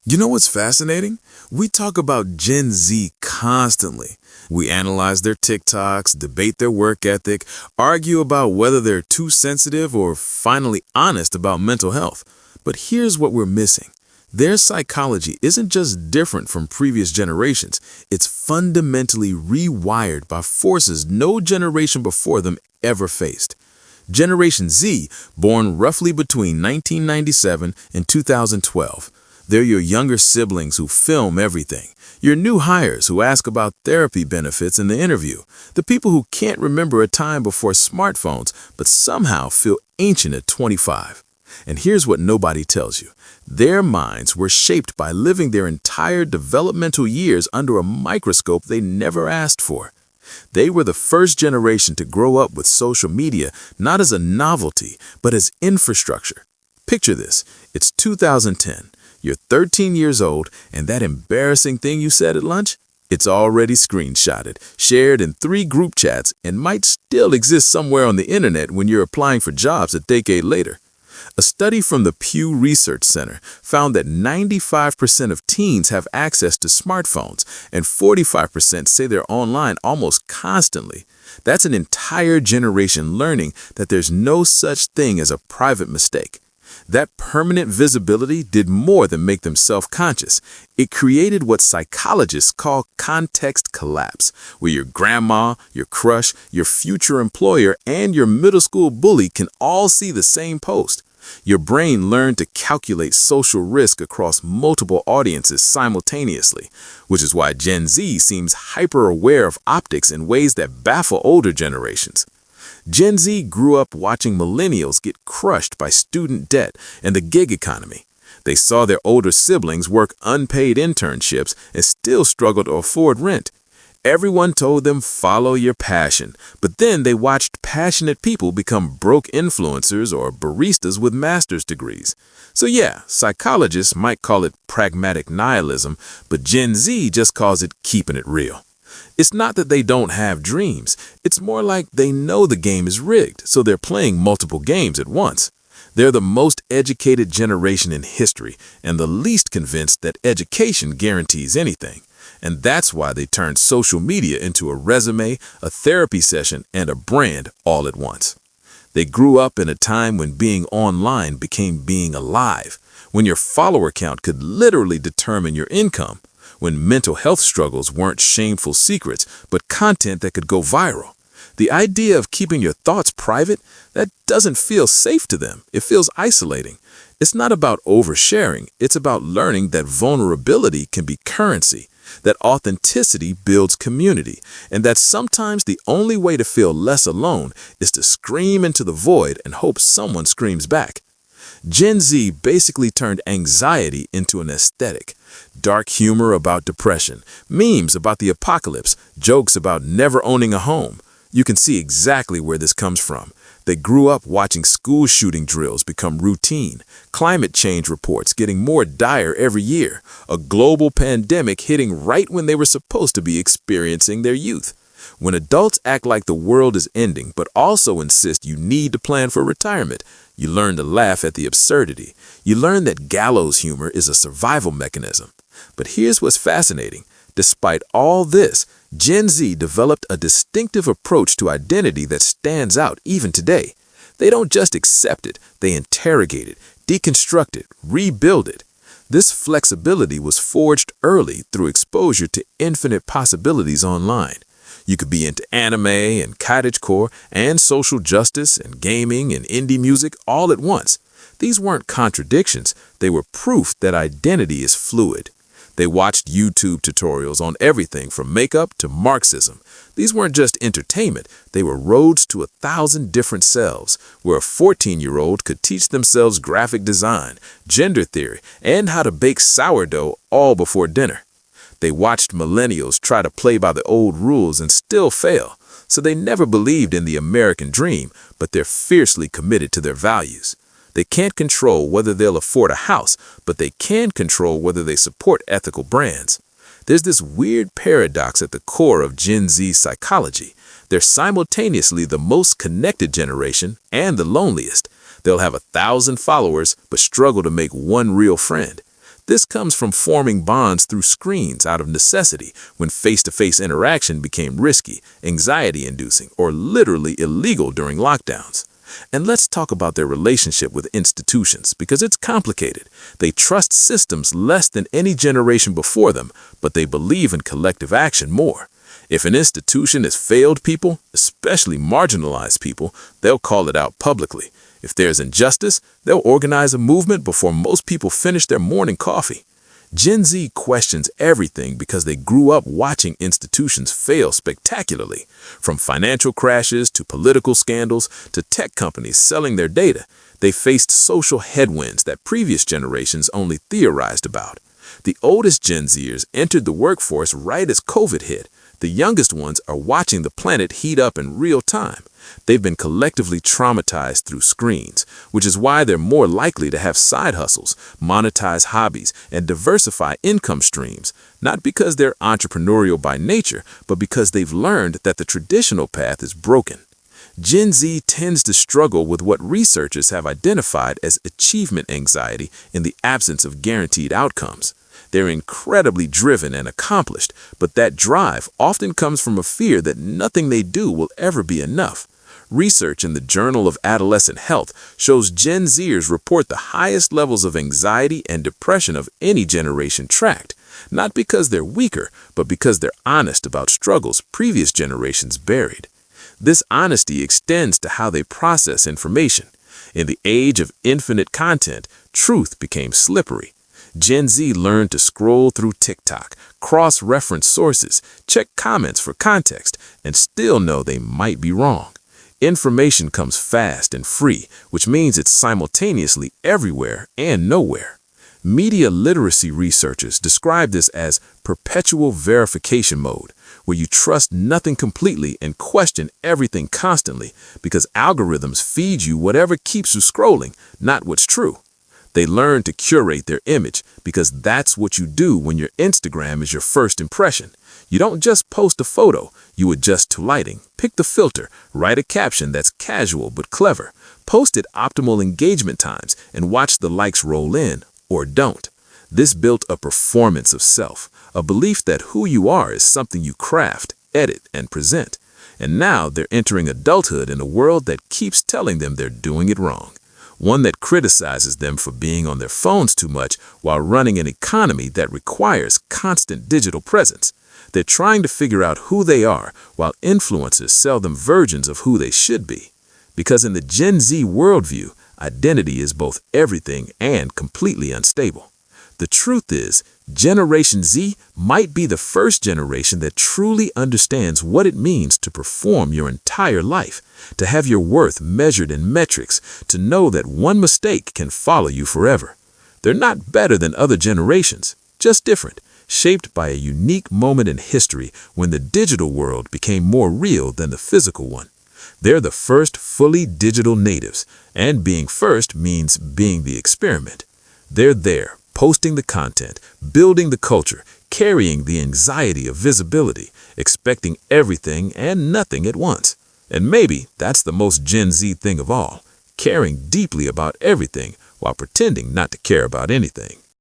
You know what's fascinating? We talk about Gen Z constantly. We analyze their TikToks, debate their work ethic, argue about whether they're too sensitive or finally honest about mental health. But here's what we're missing. Their psychology isn't just different from previous generations, it's fundamentally rewired by forces no generation before them ever faced. Generation Z, born roughly between 1997 and 2012. They're your younger siblings who film everything, your new hires who ask about therapy benefits in the interview, the people who can't remember a time before smartphones but somehow feel ancient at 25. And here's what nobody tells you. Their minds were shaped by living their entire developmental years under a microscope they never asked for. They were the first generation to grow up with social media not as a novelty, but as infrastructure. Picture this. It's 2010. You're 13 years old, and that embarrassing thing you said at lunch? It's already screenshotted, shared in 3 group chats, and might still exist somewhere on the internet when you're applying for jobs a decade later. A study from the Pew Research Center found that 95% of teens have access to smartphones, and 45% say they're online almost constantly. That's an entire generation learning that there's no such thing as a private mistake. That permanent visibility did more than make them self-conscious. It created what psychologists call context collapse, where your grandma, your crush, your future employer, and your middle school bully can all see the same post. Your brain learned to calculate social risk across multiple audiences simultaneously, which is why Gen Z seems hyper-aware of optics in ways that baffle older generations. Gen Z grew up watching millennials get crushed by student debt and the gig economy. They saw their older siblings work unpaid internships and still struggle to afford rent. Everyone told them, follow your passion, but then they watched passionate people become broke influencers or baristas with master's degrees. So yeah, psychologists might call it pragmatic nihilism, but Gen Z just calls it keeping it real. It's not that they don't have dreams. It's more like they know the game is rigged, so they're playing multiple games at once. They're the most educated generation in history and the least convinced that education guarantees anything. And that's why they turned social media into a resume, a therapy session, and a brand all at once. They grew up in a time when being online became being alive, when your follower count could literally determine your income, when mental health struggles weren't shameful secrets, but content that could go viral. The idea of keeping your thoughts private, that doesn't feel safe to them. It feels isolating. It's not about oversharing. It's about learning that vulnerability can be currency, that authenticity builds community, and that sometimes the only way to feel less alone is to scream into the void and hope someone screams back. Gen Z basically turned anxiety into an aesthetic. Dark humor about depression, memes about the apocalypse, jokes about never owning a home. You can see exactly where this comes from. They grew up watching school shooting drills become routine, climate change reports getting more dire every year, a global pandemic hitting right when they were supposed to be experiencing their youth. When adults act like the world is ending but also insist you need to plan for retirement, you learn to laugh at the absurdity. You learn that gallows humor is a survival mechanism. But here's what's fascinating. Despite all this, Gen Z developed a distinctive approach to identity that stands out even today. They don't just accept it, they interrogate it, deconstruct it, rebuild it. This flexibility was forged early through exposure to infinite possibilities online. You could be into anime and cottagecore and social justice and gaming and indie music all at once. These weren't contradictions, they were proof that identity is fluid. They watched YouTube tutorials on everything from makeup to Marxism. These weren't just entertainment, they were roads to 1,000 different selves, where a 14-year-old could teach themselves graphic design, gender theory, and how to bake sourdough all before dinner. They watched millennials try to play by the old rules and still fail, so they never believed in the American dream, but they're fiercely committed to their values. They can't control whether they'll afford a house, but they can control whether they support ethical brands. There's this weird paradox at the core of Gen Z psychology. They're simultaneously the most connected generation and the loneliest. They'll have 1,000 followers, but struggle to make one real friend. This comes from forming bonds through screens out of necessity when face-to-face interaction became risky, anxiety-inducing, or literally illegal during lockdowns. And let's talk about their relationship with institutions, because it's complicated. They trust systems less than any generation before them, but they believe in collective action more. If an institution has failed people, especially marginalized people, they'll call it out publicly. If there's injustice, they'll organize a movement before most people finish their morning coffee. Gen Z questions everything because they grew up watching institutions fail spectacularly. From financial crashes to political scandals to tech companies selling their data, they faced social headwinds that previous generations only theorized about. The oldest Gen Zers entered the workforce right as COVID hit. The youngest ones are watching the planet heat up in real time. They've been collectively traumatized through screens, which is why they're more likely to have side hustles, monetize hobbies, and diversify income streams, not because they're entrepreneurial by nature, but because they've learned that the traditional path is broken. Gen Z tends to struggle with what researchers have identified as achievement anxiety in the absence of guaranteed outcomes. They're incredibly driven and accomplished, but that drive often comes from a fear that nothing they do will ever be enough. Research in the Journal of Adolescent Health shows Gen Zers report the highest levels of anxiety and depression of any generation tracked, not because they're weaker, but because they're honest about struggles previous generations buried. This honesty extends to how they process information. In the age of infinite content, truth became slippery. Gen Z learned to scroll through TikTok, cross-reference sources, check comments for context, and still know they might be wrong. Information comes fast and free, which means it's simultaneously everywhere and nowhere. Media literacy researchers describe this as perpetual verification mode, where you trust nothing completely and question everything constantly because algorithms feed you whatever keeps you scrolling, not what's true. They learn to curate their image because that's what you do when your Instagram is your first impression. You don't just post a photo, you adjust to lighting, pick the filter, write a caption that's casual but clever, post at optimal engagement times, and watch the likes roll in, or don't. This built a performance of self, a belief that who you are is something you craft, edit, and present. And now they're entering adulthood in a world that keeps telling them they're doing it wrong. One that criticizes them for being on their phones too much while running an economy that requires constant digital presence. They're trying to figure out who they are while influencers sell them versions of who they should be. Because in the Gen Z worldview, identity is both everything and completely unstable. The truth is, Generation Z might be the first generation that truly understands what it means to perform your entire life, to have your worth measured in metrics, to know that one mistake can follow you forever. They're not better than other generations, just different, shaped by a unique moment in history when the digital world became more real than the physical one. They're the first fully digital natives, and being first means being the experiment. They're there, posting the content, building the culture, carrying the anxiety of visibility, expecting everything and nothing at once. And maybe that's the most Gen Z thing of all, caring deeply about everything while pretending not to care about anything.